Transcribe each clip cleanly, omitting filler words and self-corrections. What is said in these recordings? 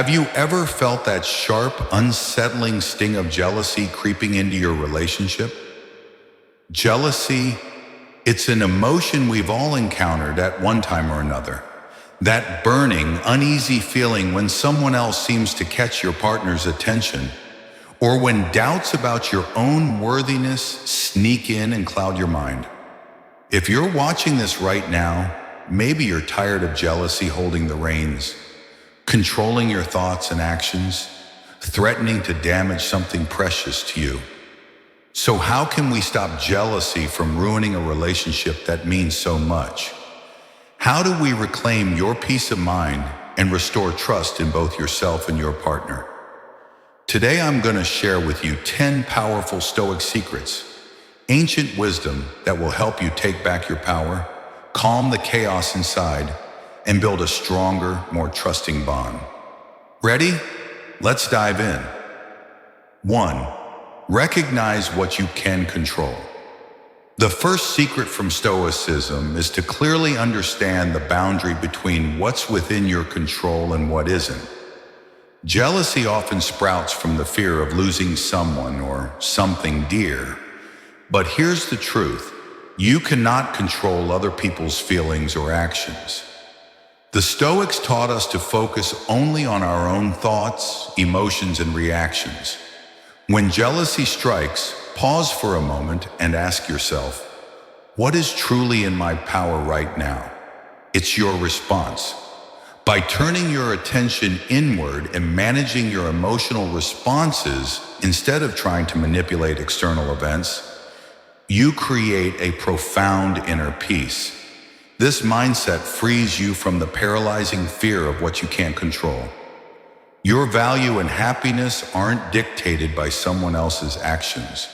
Have you ever felt that sharp, unsettling sting of jealousy creeping into your relationship? Jealousy, it's an emotion we've all encountered at one time or another. That burning, uneasy feeling when someone else seems to catch your partner's attention, or when doubts about your own worthiness sneak in and cloud your mind. If you're watching this right now, maybe you're tired of jealousy holding the reins, controlling your thoughts and actions, threatening to damage something precious to you. So how can we stop jealousy from ruining a relationship that means so much? How do we reclaim your peace of mind and restore trust in both yourself and your partner? Today I'm going to share with you 10 powerful Stoic secrets, ancient wisdom that will help you take back your power, calm the chaos inside, and build a stronger, more trusting bond. Ready? Let's dive in. 1. Recognize what you can control. The first secret from Stoicism is to clearly understand the boundary between what's within your control and what isn't. Jealousy often sprouts from the fear of losing someone or something dear. But here's the truth. You cannot control other people's feelings or actions. The Stoics taught us to focus only on our own thoughts, emotions, and reactions. When jealousy strikes, pause for a moment and ask yourself, what is truly in my power right now? It's your response. By turning your attention inward and managing your emotional responses instead of trying to manipulate external events, you create a profound inner peace. This mindset frees you from the paralyzing fear of what you can't control. Your value and happiness aren't dictated by someone else's actions.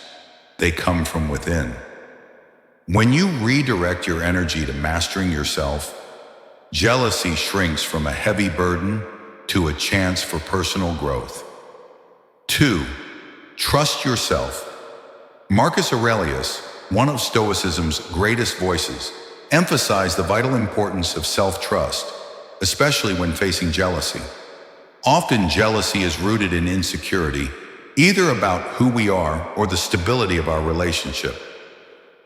They come from within. When you redirect your energy to mastering yourself, jealousy shrinks from a heavy burden to a chance for personal growth. 2. Trust yourself. Marcus Aurelius, one of Stoicism's greatest voices, emphasized the vital importance of self-trust, especially when facing jealousy. Often jealousy is rooted in insecurity, either about who we are or the stability of our relationship.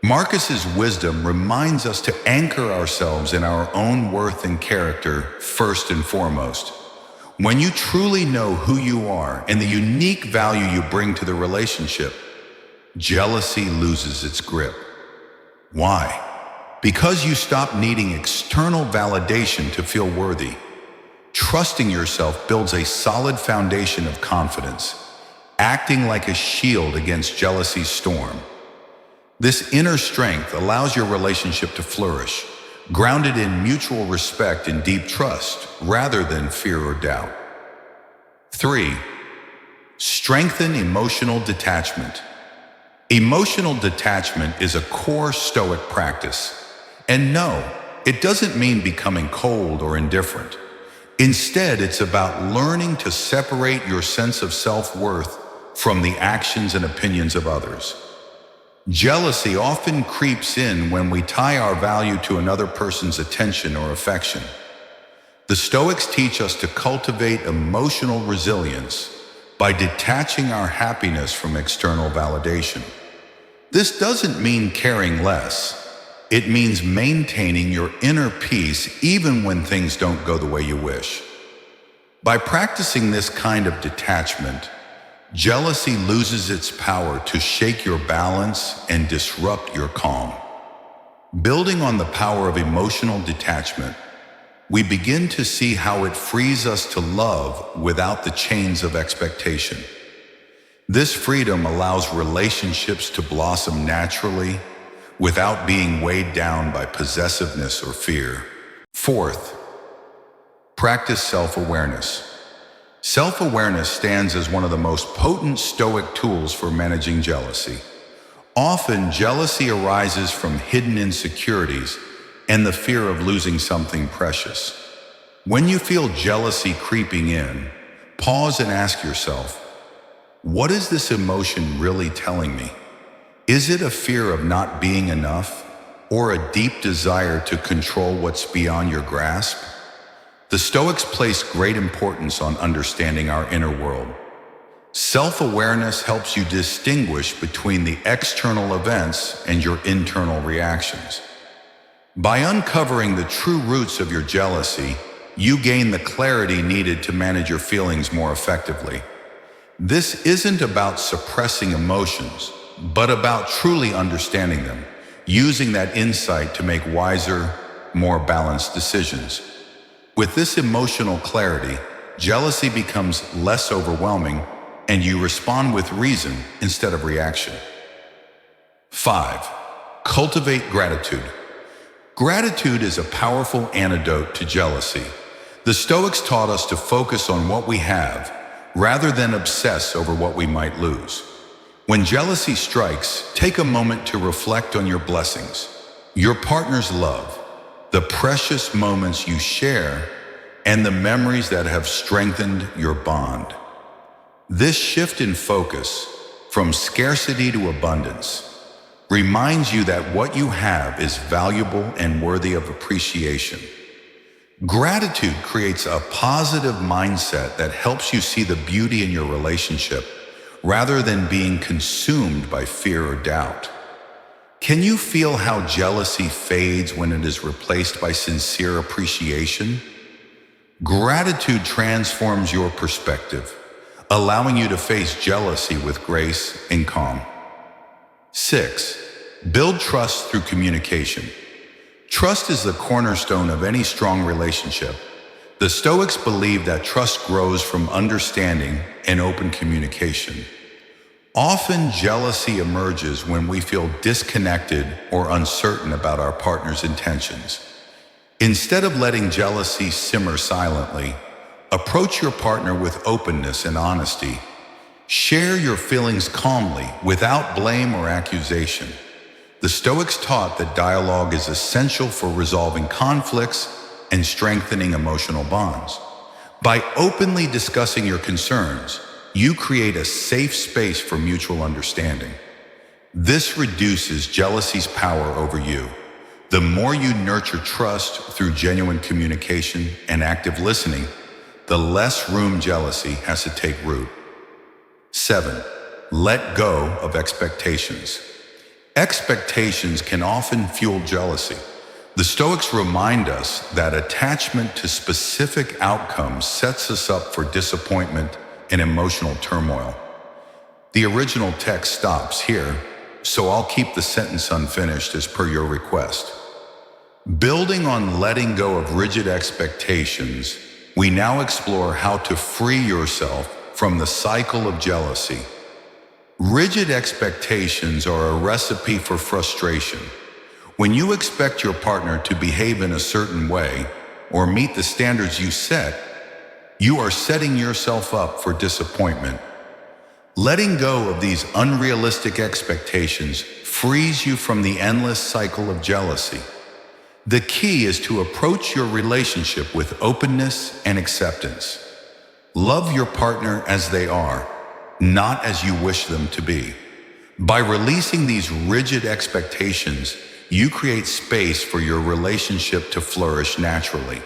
Marcus's wisdom reminds us to anchor ourselves in our own worth and character first and foremost. When you truly know who you are and the unique value you bring to the relationship, jealousy loses its grip. Why? Because you stop needing external validation to feel worthy. Trusting yourself builds a solid foundation of confidence, acting like a shield against jealousy's storm. This inner strength allows your relationship to flourish, grounded in mutual respect and deep trust, rather than fear or doubt. 3. Strengthen emotional detachment. Emotional detachment is a core Stoic practice. And no, it doesn't mean becoming cold or indifferent. Instead, it's about learning to separate your sense of self-worth from the actions and opinions of others. Jealousy often creeps in when we tie our value to another person's attention or affection. The Stoics teach us to cultivate emotional resilience by detaching our happiness from external validation. This doesn't mean caring less. It means maintaining your inner peace even when things don't go the way you wish. By practicing this kind of detachment, jealousy loses its power to shake your balance and disrupt your calm. Building on the power of emotional detachment, we begin to see how it frees us to love without the chains of expectation. This freedom allows relationships to blossom naturally without being weighed down by possessiveness or fear. 4th, practice self-awareness. Self-awareness stands as one of the most potent Stoic tools for managing jealousy. Often, jealousy arises from hidden insecurities and the fear of losing something precious. When you feel jealousy creeping in, pause and ask yourself, what is this emotion really telling me? Is it a fear of not being enough, or a deep desire to control what's beyond your grasp? The Stoics place great importance on understanding our inner world. Self-awareness helps you distinguish between the external events and your internal reactions. By uncovering the true roots of your jealousy, you gain the clarity needed to manage your feelings more effectively. This isn't about suppressing emotions, but about truly understanding them, using that insight to make wiser, more balanced decisions. With this emotional clarity, jealousy becomes less overwhelming and you respond with reason instead of reaction. 5. Cultivate gratitude. Gratitude is a powerful antidote to jealousy. The Stoics taught us to focus on what we have rather than obsess over what we might lose. When jealousy strikes, take a moment to reflect on your blessings, your partner's love, the precious moments you share, and the memories that have strengthened your bond. This shift in focus, from scarcity to abundance, reminds you that what you have is valuable and worthy of appreciation. Gratitude creates a positive mindset that helps you see the beauty in your relationship rather than being consumed by fear or doubt. Can you feel how jealousy fades when it is replaced by sincere appreciation? Gratitude transforms your perspective, allowing you to face jealousy with grace and calm. 6. Build trust through communication. Trust is the cornerstone of any strong relationship. The Stoics believe that trust grows from understanding and open communication. Often, jealousy emerges when we feel disconnected or uncertain about our partner's intentions. Instead of letting jealousy simmer silently, approach your partner with openness and honesty. Share your feelings calmly, without blame or accusation. The Stoics taught that dialogue is essential for resolving conflicts and strengthening emotional bonds. By openly discussing your concerns, you create a safe space for mutual understanding. This reduces jealousy's power over you. The more you nurture trust through genuine communication and active listening, the less room jealousy has to take root. 7. Let go of expectations. Expectations can often fuel jealousy. The Stoics remind us that attachment to specific outcomes sets us up for disappointment and emotional turmoil. The original text stops here, so I'll keep the sentence unfinished as per your request. Building on letting go of rigid expectations, we now explore how to free yourself from the cycle of jealousy. Rigid expectations are a recipe for frustration. When you expect your partner to behave in a certain way or meet the standards you set, you are setting yourself up for disappointment. Letting go of these unrealistic expectations frees you from the endless cycle of jealousy. The key is to approach your relationship with openness and acceptance. Love your partner as they are, not as you wish them to be. By releasing these rigid expectations, you create space for your relationship to flourish naturally.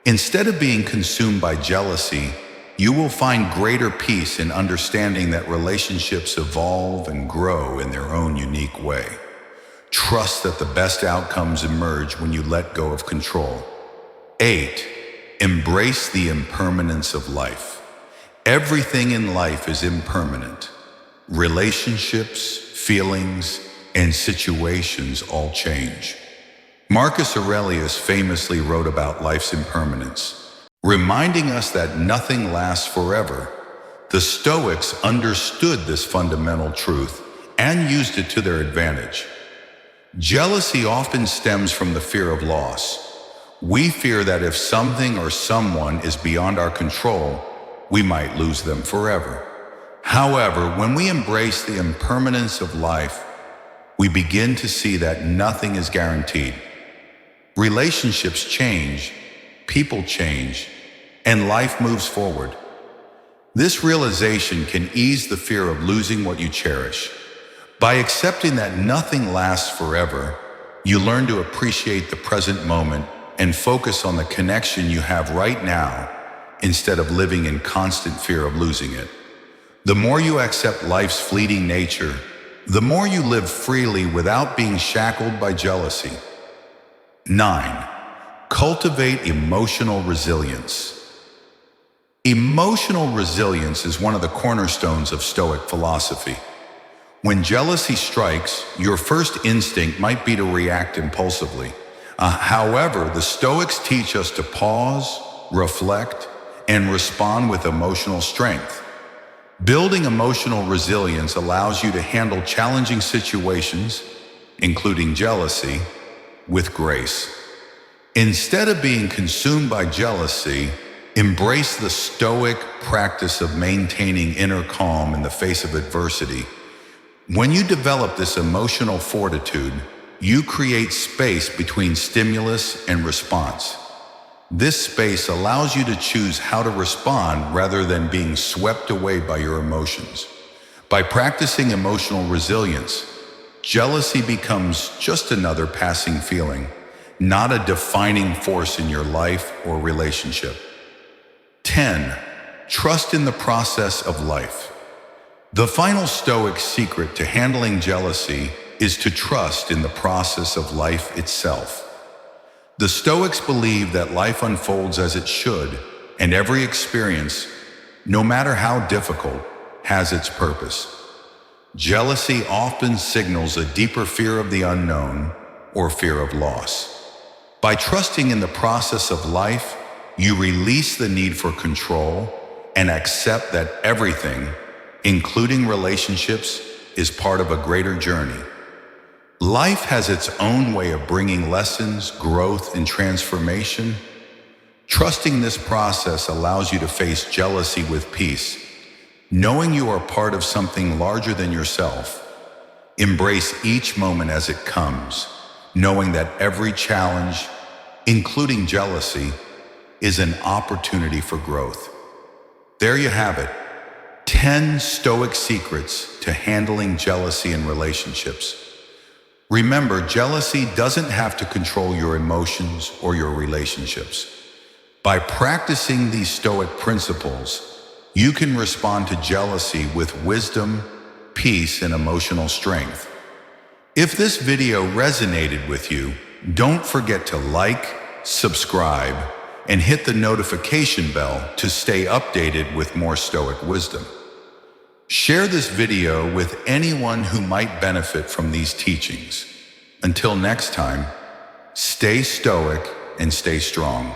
Instead of being consumed by jealousy, you will find greater peace in understanding that relationships evolve and grow in their own unique way. Trust that the best outcomes emerge when you let go of control. 8. Embrace the impermanence of life. Everything in life is impermanent. Relationships, feelings, and situations all change. Marcus Aurelius famously wrote about life's impermanence, reminding us that nothing lasts forever. The Stoics understood this fundamental truth and used it to their advantage. Jealousy often stems from the fear of loss. We fear that if something or someone is beyond our control, we might lose them forever. However, when we embrace the impermanence of life, we begin to see that nothing is guaranteed. Relationships change, people change, and life moves forward. This realization can ease the fear of losing what you cherish. By accepting that nothing lasts forever, you learn to appreciate the present moment and focus on the connection you have right now instead of living in constant fear of losing it. The more you accept life's fleeting nature, the more you live freely without being shackled by jealousy. 9. Cultivate emotional resilience. Emotional resilience is one of the cornerstones of Stoic philosophy. When jealousy strikes, your first instinct might be to react impulsively. However, the Stoics teach us to pause, reflect, and respond with emotional strength. Building emotional resilience allows you to handle challenging situations, including jealousy, with grace. Instead of being consumed by jealousy, embrace the Stoic practice of maintaining inner calm in the face of adversity. When you develop this emotional fortitude, you create space between stimulus and response. This space allows you to choose how to respond rather than being swept away by your emotions. By practicing emotional resilience, jealousy becomes just another passing feeling, not a defining force in your life or relationship. 10. Trust in the process of life. The final Stoic secret to handling jealousy is to trust in the process of life itself. The Stoics believe that life unfolds as it should, and every experience, no matter how difficult, has its purpose. Jealousy often signals a deeper fear of the unknown or fear of loss. By trusting in the process of life, you release the need for control and accept that everything, including relationships, is part of a greater journey. Life has its own way of bringing lessons, growth, and transformation. Trusting this process allows you to face jealousy with peace, knowing you are part of something larger than yourself. Embrace each moment as it comes, knowing that every challenge, including jealousy, is an opportunity for growth. There you have it, 10 Stoic secrets to handling jealousy in relationships. Remember, jealousy doesn't have to control your emotions or your relationships. By practicing these Stoic principles, you can respond to jealousy with wisdom, peace, and emotional strength. If this video resonated with you, don't forget to like, subscribe, and hit the notification bell to stay updated with more Stoic wisdom. Share this video with anyone who might benefit from these teachings. Until next time, stay stoic and stay strong.